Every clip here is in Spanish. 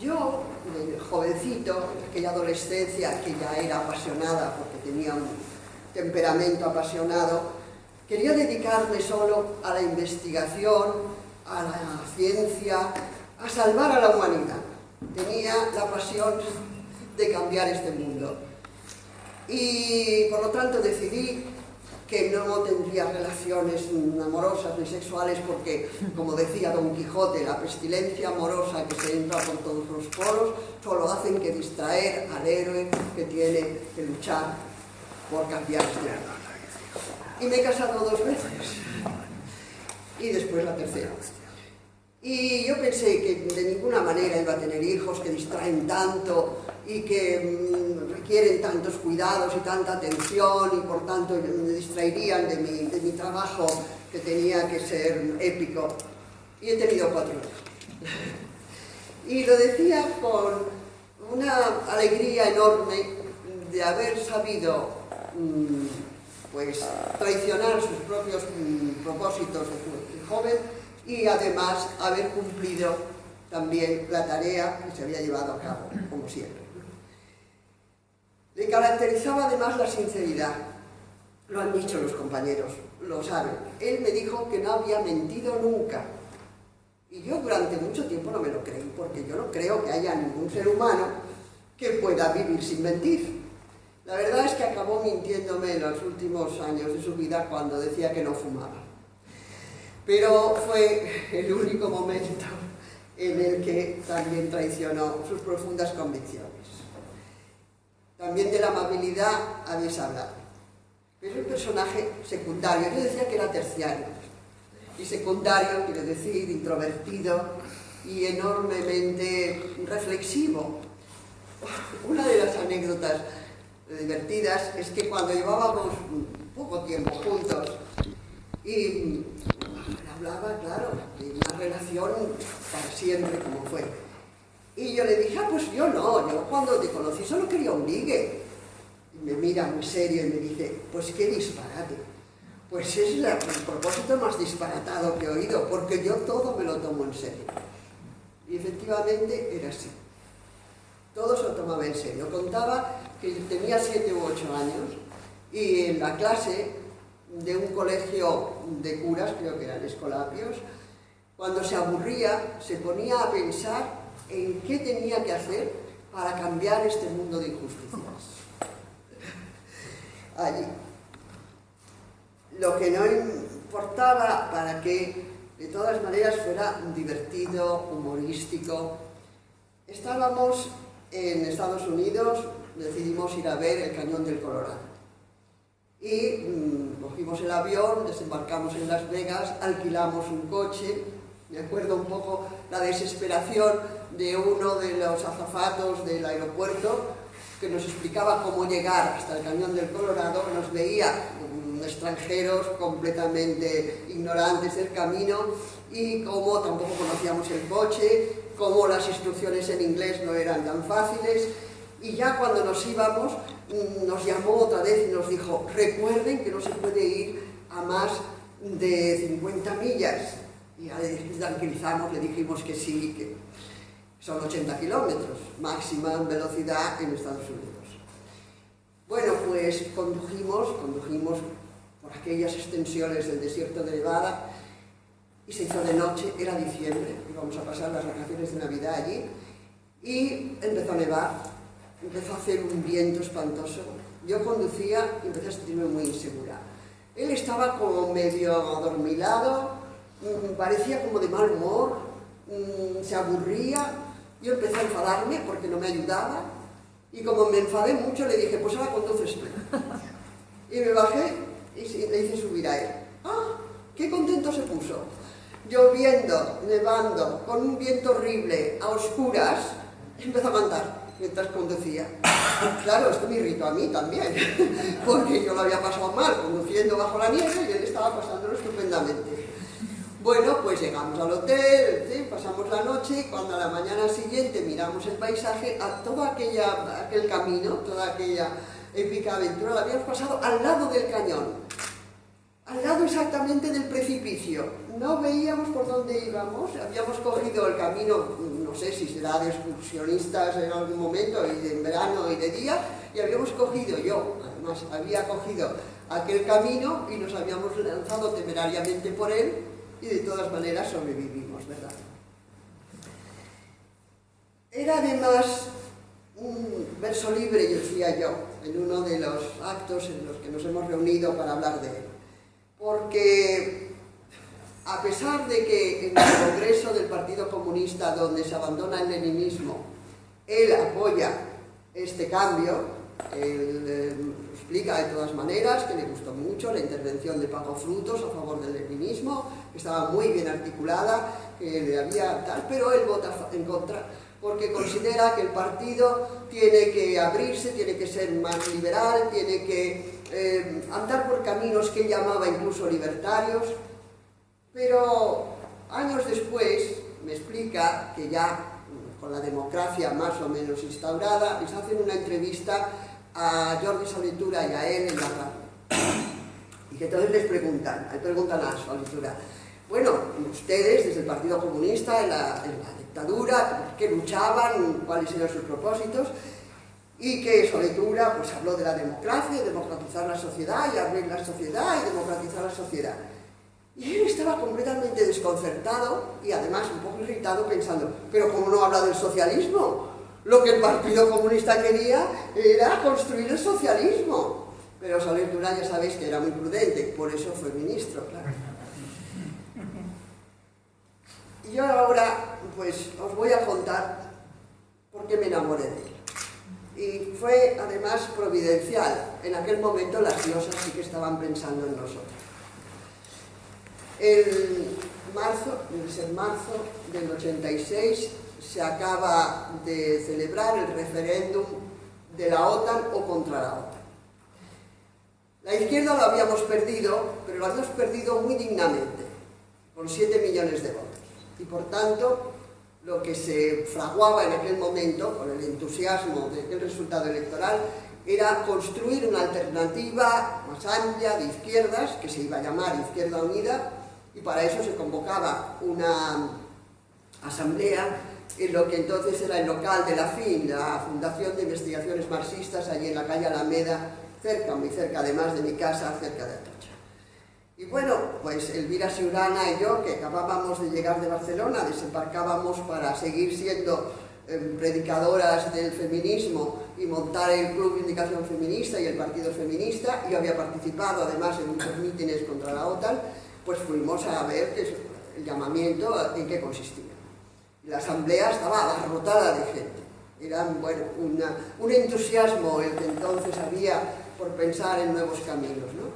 Yo, jovencito, en aquella adolescencia que ya era apasionada porque tenía un temperamento apasionado, quería dedicarme solo a la investigación, a la ciencia, a salvar a la humanidad. Tenía la pasión de cambiar este mundo. Y por lo tanto decidí que no tendría relaciones amorosas ni sexuales porque, como decía Don Quijote, la pestilencia amorosa que se entra por todos los poros solo hacen que distraer al héroe que tiene que luchar por cambiar este mundo. Y me he casado 2 veces y después la tercera. Y yo pensé que de ninguna manera iba a tener hijos que distraen tanto y que requieren tantos cuidados y tanta atención y por tanto me distraerían de mi trabajo que tenía que ser épico. Y he tenido 4 hijos. Y lo decía con una alegría enorme de haber sabido pues traicionar sus propios propósitos de joven y además haber cumplido también la tarea que se había llevado a cabo, como siempre. Le caracterizaba además la sinceridad. Lo han dicho los compañeros, lo saben. Él me dijo que no había mentido nunca. Y yo durante mucho tiempo no me lo creí, porque yo no creo que haya ningún ser humano que pueda vivir sin mentir. La verdad es que acabó mintiéndome en los últimos años de su vida cuando decía que no fumaba. Pero fue el único momento en el que también traicionó sus profundas convicciones. También de la amabilidad habéis hablado. Es un personaje secundario. Yo decía que era terciario. Y secundario quiere decir introvertido y enormemente reflexivo. Una de las anécdotas divertidas es que cuando llevábamos poco tiempo juntos y hablaba, claro, de una relación para siempre como fue. Y yo le dije, pues yo no, yo cuando te conocí solo quería un ligue. Y me mira muy serio y me dice, pues qué disparate. Pues es el propósito más disparatado que he oído, porque yo todo me lo tomo en serio. Y efectivamente era así. Todo se lo tomaba en serio. Contaba que tenía 7 u 8 años y en la clase de un colegio de curas, creo que eran escolapios, cuando se aburría se ponía a pensar en qué tenía que hacer para cambiar este mundo de injusticias. Allí. Lo que no importaba para que de todas maneras fuera divertido, humorístico. Estábamos en Estados Unidos, decidimos ir a ver el Cañón del Colorado. Y cogimos el avión, desembarcamos en Las Vegas, alquilamos un coche. Me acuerdo un poco la desesperación de uno de los azafatos del aeropuerto que nos explicaba cómo llegar hasta el Cañón del Colorado. Nos veía extranjeros completamente ignorantes del camino y cómo tampoco conocíamos el coche, cómo las instrucciones en inglés no eran tan fáciles. Y ya cuando nos íbamos, nos llamó otra vez y nos dijo, recuerden que no se puede ir a más de 50 millas. Y ya le tranquilizamos, le dijimos que sí, que son 80 kilómetros, máxima velocidad en Estados Unidos. Bueno, pues condujimos por aquellas extensiones del desierto de Nevada y se hizo de noche, era diciembre, íbamos a pasar las vacaciones de Navidad allí y empezó a nevar. Empezó a hacer un viento espantoso. Yo conducía y empecé a sentirme muy insegura. Él estaba como medio adormilado, parecía como de mal humor, se aburría. Yo empecé a enfadarme porque no me ayudaba y como me enfadé mucho le dije, pues ahora conduces tú. Y me bajé y le hice subir a él. ¡Ah! ¡Qué contento se puso! Lloviendo, nevando, con un viento horrible, a oscuras, empezó a cantar mientras conducía. Claro, esto me irritó a mí también, porque yo lo había pasado mal conduciendo bajo la nieve y él estaba pasándolo estupendamente. Bueno, pues llegamos al hotel, ¿sí? Pasamos la noche y cuando a la mañana siguiente miramos el paisaje, a todo aquel camino, toda aquella épica aventura, la habíamos pasado al lado del cañón, al lado exactamente del precipicio. No veíamos por dónde íbamos, habíamos cogido el camino no sé si será de excursionistas en algún momento, y en verano y de día, y habíamos cogido, yo además había cogido aquel camino y nos habíamos lanzado temerariamente por él, y de todas maneras sobrevivimos, ¿verdad? Era además un verso libre, decía yo, en uno de los actos en los que nos hemos reunido para hablar de él. Porque a pesar de que en el Congreso del Partido Comunista, donde se abandona el leninismo, él apoya este cambio, él explica de todas maneras que le gustó mucho la intervención de Paco Frutos a favor del leninismo, que estaba muy bien articulada, que le había tal, pero él vota en contra, porque considera que el partido tiene que abrirse, tiene que ser más liberal, tiene que andar por caminos que él llamaba incluso libertarios. Pero años después me explica que ya con la democracia más o menos instaurada, les hacen una entrevista a Jordi Solitura y a él en la radio. Y que entonces le preguntan a Solitura, bueno, ustedes desde el Partido Comunista en la dictadura, ¿qué luchaban? ¿Cuáles eran sus propósitos? Y que Solitura pues habló de la democracia, de democratizar la sociedad y abrir la sociedad y democratizar la sociedad. Y él estaba completamente desconcertado y además un poco irritado pensando, pero ¿cómo no habla del socialismo? Lo que el Partido Comunista quería era construir el socialismo. Pero Solitura ya sabéis que era muy prudente, por eso fue ministro, claro. Y yo ahora pues os voy a contar por qué me enamoré de él. Y fue además providencial. En aquel momento las diosas sí que estaban pensando en nosotros. En marzo del 86 se acaba de celebrar el referéndum de la OTAN o contra la OTAN. La izquierda lo habíamos perdido, pero lo habíamos perdido muy dignamente, con 7 millones de votos. Y por tanto, lo que se fraguaba en aquel momento, con el entusiasmo del resultado electoral, era construir una alternativa más amplia de izquierdas, que se iba a llamar Izquierda Unida, y para eso se convocaba una asamblea en lo que entonces era el local de la FIN, la Fundación de Investigaciones Marxistas, allí en la calle Alameda, muy cerca además de mi casa, cerca de Atocha. Y bueno, pues Elvira Siurana y yo, que acabábamos de llegar de Barcelona, desembarcábamos para seguir siendo predicadoras del feminismo y montar el Club de Indicación Feminista y el Partido Feminista. Yo había participado además en muchos mítines contra la OTAN, pues fuimos a ver el llamamiento en qué consistía. Y la asamblea estaba abarrotada de gente. Era bueno, un entusiasmo el que entonces había por pensar en nuevos caminos, ¿no?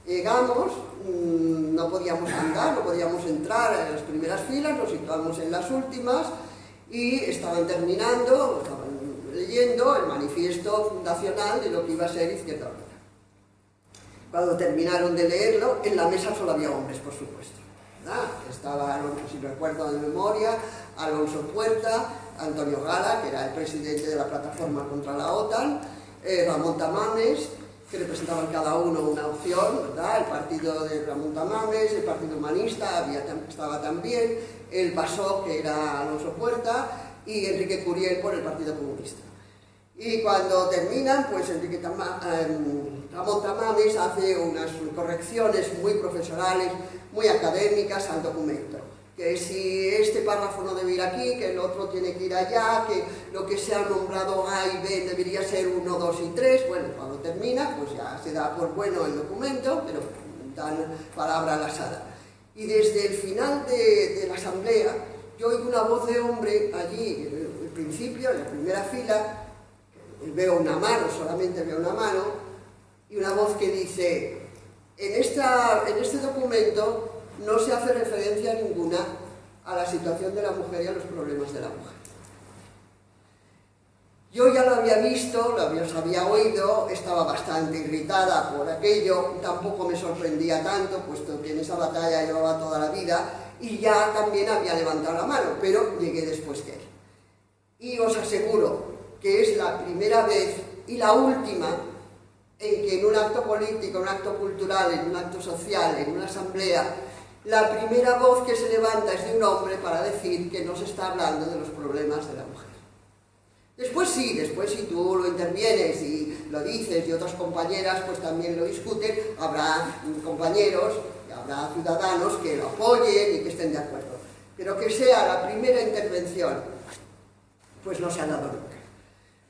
Llegamos, no podíamos andar, no podíamos entrar en las primeras filas, nos situamos en las últimas y estaban terminando, estaban leyendo el manifiesto fundacional de lo que iba a ser Izquierda Unida. Cuando terminaron de leerlo, en la mesa solo había hombres, por supuesto, ¿verdad? Estaba, si recuerdo de memoria, Alonso Puerta, Antonio Gala, que era el presidente de la plataforma contra la OTAN, Ramón Tamames, que representaban cada uno una opción, ¿verdad? El partido de Ramón Tamames, el Partido Humanista estaba también, el PASOK, que era Alonso Puerta, y Enrique Curiel por el Partido Comunista. Y cuando terminan, pues Ramón Tamames hace unas correcciones muy profesionales, muy académicas al documento. Que si este párrafo no debe ir aquí, que el otro tiene que ir allá, que lo que se ha nombrado A y B debería ser 1, 2 y 3. Bueno, cuando termina, pues ya se da por bueno el documento, pero dan palabra a la sala. Y desde el final de la asamblea, yo oigo una voz de hombre allí, en el principio, en la primera fila, veo una mano, solamente veo una mano, y una voz que dice, en este documento no se hace referencia ninguna a la situación de la mujer y a los problemas de la mujer. Yo ya lo había visto, lo había oído, estaba bastante irritada por aquello, tampoco me sorprendía tanto, puesto que en esa batalla llevaba toda la vida, y ya también había levantado la mano, pero llegué después de él. Y os aseguro que es la primera vez y la última en que en un acto político, en un acto cultural, en un acto social, en una asamblea, la primera voz que se levanta es de un hombre para decir que no se está hablando de los problemas de la mujer. Después sí, si tú lo intervienes y lo dices y otras compañeras pues también lo discuten, habrá compañeros, habrá ciudadanos que lo apoyen y que estén de acuerdo. Pero que sea la primera intervención, pues no se ha dado nunca.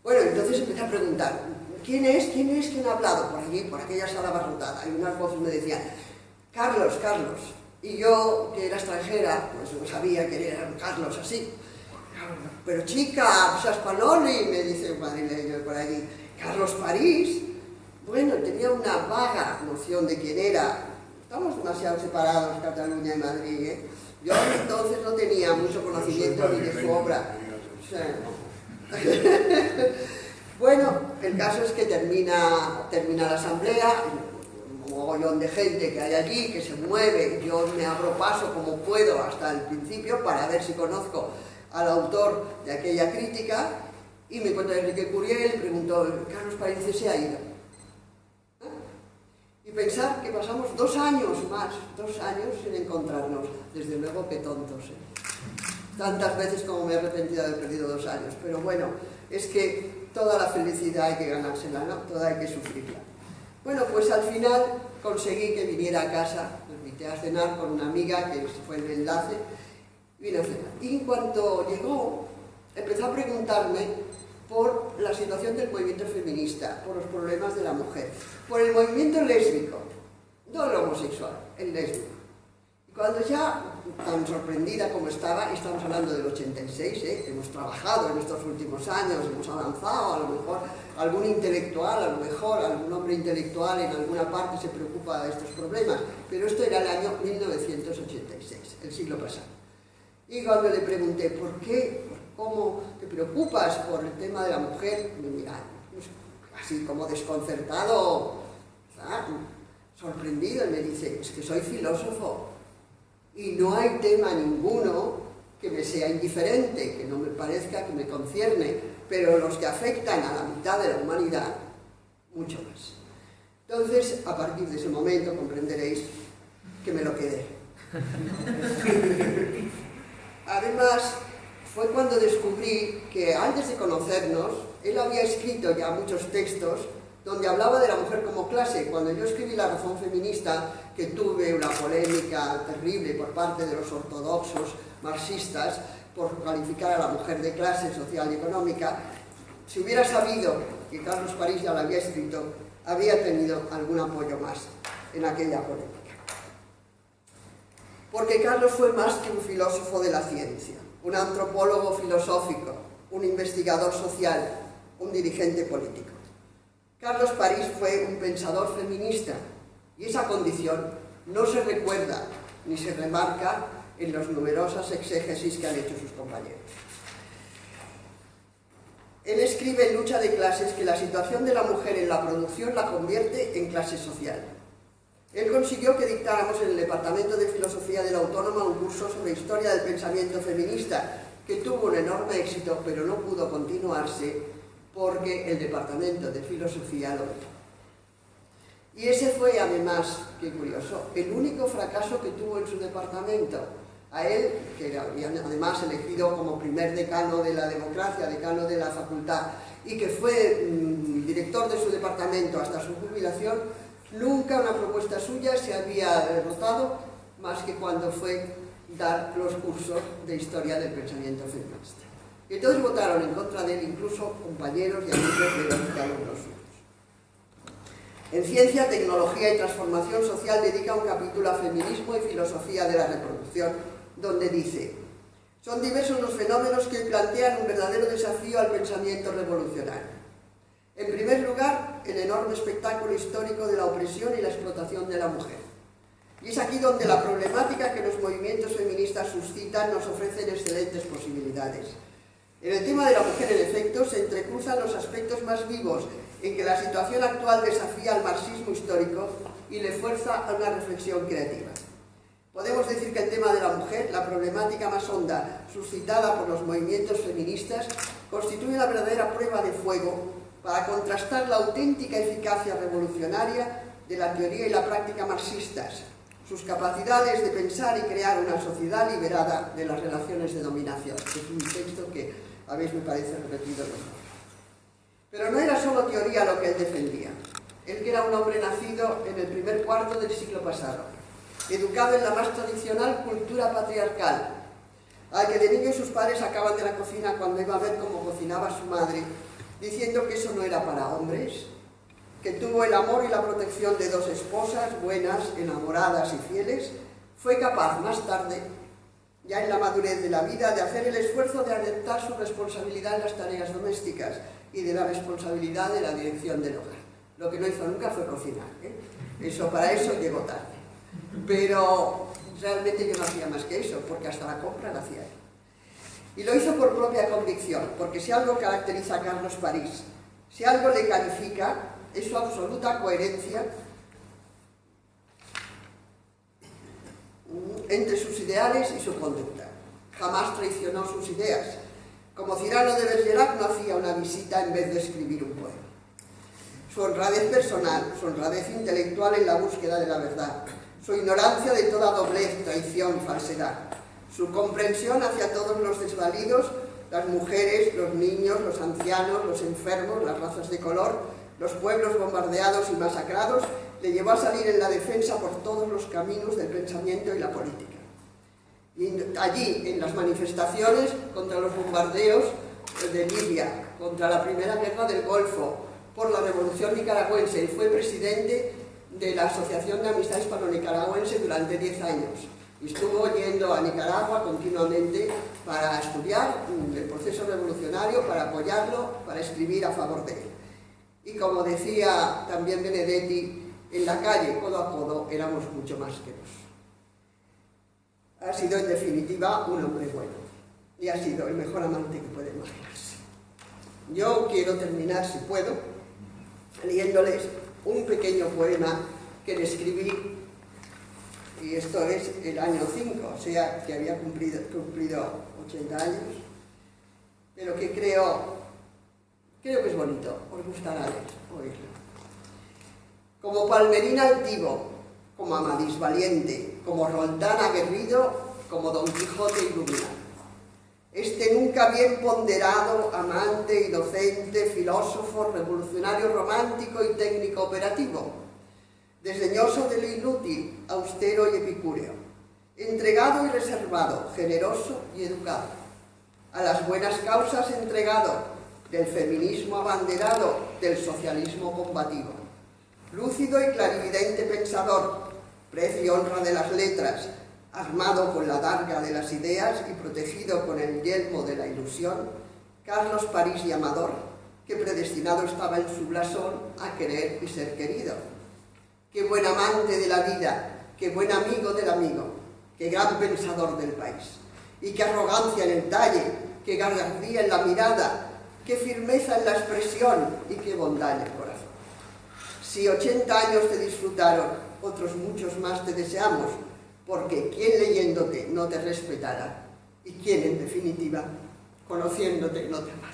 Bueno, entonces empecé a preguntar, ¿quién ha hablado por allí, por aquella sala abarrotada? Y unas voces me decían, Carlos. Y yo, que era extranjera, pues no sabía quién era Carlos así. Pero chica, Saspanoli, me dice un madrileño por allí, Carlos París. Bueno, tenía una vaga noción de quién era. Estamos demasiado separados, Cataluña y Madrid, ¿eh? Yo entonces no tenía mucho conocimiento ni de su obra. O sea, bueno, el caso es que termina la asamblea, un mogollón de gente que hay allí, que se mueve, yo me abro paso como puedo hasta el principio para ver si conozco al autor de aquella crítica, y me encuentro a Enrique Curiel y pregunto, Carlos París se ha ido. Y pensar que pasamos 2 años más, 2 años sin encontrarnos, desde luego que tontos, tantas veces como me he arrepentido de haber perdido 2 años, pero bueno, es que toda la felicidad hay que ganársela, ¿no? Toda hay que sufrirla. Bueno, pues al final conseguí que viniera a casa, me invité a cenar con una amiga que fue el enlace, vino a cenar. Y en cuanto llegó, empezó a preguntarme por la situación del movimiento feminista, por los problemas de la mujer, por el movimiento lésbico, no el homosexual, el lésbico. Y cuando ya, tan sorprendida como estaba hablando del 86, hemos trabajado en estos últimos años, hemos avanzado, a lo mejor algún intelectual, algún hombre intelectual en alguna parte se preocupa de estos problemas, pero esto era el año 1986, el siglo pasado. Y cuando le pregunté, ¿por qué? ¿Cómo te preocupas por el tema de la mujer? Me mira, así como desconcertado, ¿sabes? Sorprendido, y me dice, es que soy filósofo y no hay tema ninguno que me sea indiferente, que no me parezca, que me concierne, pero los que afectan a la mitad de la humanidad, mucho más. Entonces, a partir de ese momento comprenderéis que me lo quedé. Además, fue cuando descubrí que antes de conocernos, él había escrito ya muchos textos donde hablaba de la mujer como clase. Cuando yo escribí La razón feminista, que tuve una polémica terrible por parte de los ortodoxos marxistas por calificar a la mujer de clase social y económica, si hubiera sabido que Carlos París ya la había escrito, habría tenido algún apoyo más en aquella polémica. Porque Carlos fue más que un filósofo de la ciencia, un antropólogo filosófico, un investigador social, un dirigente político. Carlos París fue un pensador feminista, y esa condición no se recuerda ni se remarca en las numerosas exégesis que han hecho sus compañeros. Él escribe en Lucha de clases que la situación de la mujer en la producción la convierte en clase social. Él consiguió que dictáramos en el Departamento de Filosofía de la Autónoma un curso sobre historia del pensamiento feminista, que tuvo un enorme éxito, pero no pudo continuarse porque el Departamento de Filosofía lo vetó. Y ese fue, además, qué curioso, el único fracaso que tuvo en su departamento. A él, que había además elegido como primer decano de la democracia, decano de la facultad, y que fue director de su departamento hasta su jubilación, nunca una propuesta suya se había derrotado más que cuando fue dar los cursos de historia del pensamiento feminista. Y todos votaron en contra de él, incluso compañeros y amigos de los alumnos suyos. En Ciencia, Tecnología y Transformación Social dedica un capítulo a feminismo y filosofía de la reproducción, donde dice: son diversos los fenómenos que plantean un verdadero desafío al pensamiento revolucionario. En primer lugar, el enorme espectáculo histórico de la opresión y la explotación de la mujer. Y es aquí donde la problemática que los movimientos feministas suscitan nos ofrecen excelentes posibilidades. En el tema de la mujer, en efecto, se entrecruzan los aspectos más vivos en que la situación actual desafía al marxismo histórico y le fuerza a una reflexión creativa. Podemos decir que el tema de la mujer, la problemática más honda suscitada por los movimientos feministas, constituye una verdadera prueba de fuego para contrastar la auténtica eficacia revolucionaria de la teoría y la práctica marxistas sus capacidades de pensar y crear una sociedad liberada de las relaciones de dominación, que es un texto que a veces me parece repetido. Pero no era solo teoría lo que él defendía. Él, que era un hombre nacido en el primer cuarto del siglo pasado, educado en la más tradicional cultura patriarcal, al que de niño sus padres sacaban de la cocina cuando iba a ver cómo cocinaba su madre, diciendo que eso no era para hombres, que tuvo el amor y la protección de dos esposas buenas, enamoradas y fieles, fue capaz más tarde, ya en la madurez de la vida, de hacer el esfuerzo de aceptar su responsabilidad en las tareas domésticas y de la responsabilidad de la dirección del hogar. Lo que no hizo nunca fue cocinar, para eso llegó tarde. Pero realmente yo no hacía más que eso, porque hasta la compra la hacía él. Y lo hizo por propia convicción, porque si algo caracteriza a Carlos París, si algo le califica, es su absoluta coherencia entre sus ideales y su conducta. Jamás traicionó sus ideas. Como Cyrano de Bergerac no hacía una visita en vez de escribir un poema. Su honradez personal, su honradez intelectual en la búsqueda de la verdad, su ignorancia de toda doblez, traición, falsedad, su comprensión hacia todos los desvalidos, las mujeres, los niños, los ancianos, los enfermos, las razas de color, los pueblos bombardeados y masacrados, le llevó a salir en la defensa por todos los caminos del pensamiento y la política. Y allí, en las manifestaciones contra los bombardeos de Libia, contra la Primera Guerra del Golfo, por la Revolución Nicaragüense, y fue presidente de la Asociación de Amistad Hispano-Nicaragüense durante 10 años. Y estuvo yendo a Nicaragua continuamente para estudiar el proceso revolucionario, para apoyarlo, para escribir a favor de él. Y como decía también Benedetti, en la calle, codo a codo, éramos mucho más que dos. Ha sido, en definitiva, un hombre bueno. Y ha sido el mejor amante que puede imaginarse. Yo quiero terminar, si puedo, leyéndoles un pequeño poema que le escribí, y esto es el año 5, o sea, que había cumplido 80 años, pero que creo que es bonito, os gustará oírlo. Como Palmerín altivo, como Amadís valiente, como Roldán aguerrido, como Don Quijote iluminado. Este nunca bien ponderado, amante y docente, filósofo, revolucionario romántico y técnico operativo, desdeñoso de lo inútil, austero y epicúreo, entregado y reservado, generoso y educado, a las buenas causas entregado, del feminismo abanderado, del socialismo combativo, lúcido y clarividente pensador, precio y honra de las letras, armado con la daga de las ideas y protegido con el yelmo de la ilusión, Carlos París y Amador, que predestinado estaba en su blasón a querer y ser querido. Qué buen amante de la vida, qué buen amigo del amigo, qué gran pensador del país. Y qué arrogancia en el talle, qué gallardía en la mirada, qué firmeza en la expresión y qué bondad en el corazón. Si 80 años te disfrutaron, otros muchos más te deseamos, porque ¿quién leyéndote no te respetará? Y ¿quién, en definitiva, conociéndote no te amará?